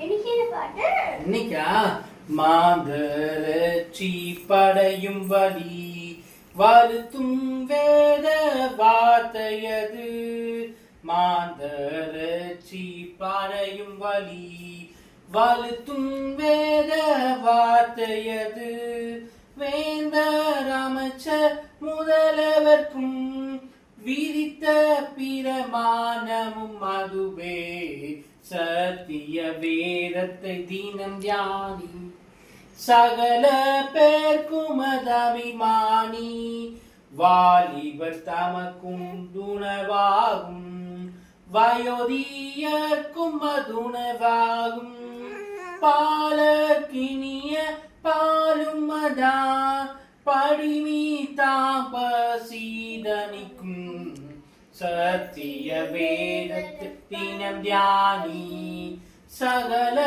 இன்னைக்கா மாந்தரட்சி படையும் வழி வருத்தும் வேத வார்த்தையது. மாந்தரட்சி படையும் வழி வலுத்தும் வேத வார்த்தையது. வேந்தர் அமைச்சர் முதல்வர்க்கும் விதித்த பிரமாணமும் அதுவே. சத்திய வேதத்தை தினம் தியானி சகல பேர்க்கும் அபிமானி. வாலிபர் தமக்கும் துணவாகும் வயோதியர்க்கும் அதுணவாகும். பாலக்கினிய பாலும் மதான் படிமீ தாபசீதனிக்கும். சத்திய வேதத்து தினம் தியானி சகல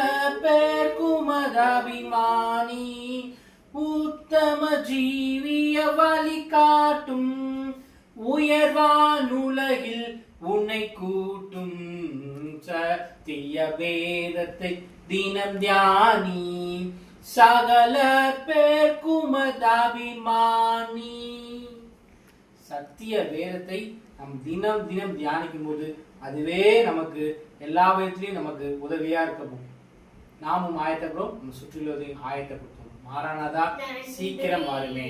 பேர்க்கும் அபிமானி. உத்தம ஜீவிய வழி காட்டும் உயர்வான் உலகில் உன்னை கூட்டும். சத்திய வேதத்தை தினம் தியானி சகல பேர்க்கும் அபிமானி. சத்திய வேதத்தை நம் தினம் தினம் தியானிக்கும் போது அதுவே நமக்கு எல்லா விதத்திலையும் நமக்கு உதவியா இருக்கப்போம். நாமும் ஆயத்தப்படுறோம், நம்ம சுற்றியுள்ளதையும் ஆயத்தப்படுத்தும். மாறானதா சீக்கிரம் மாறுமே.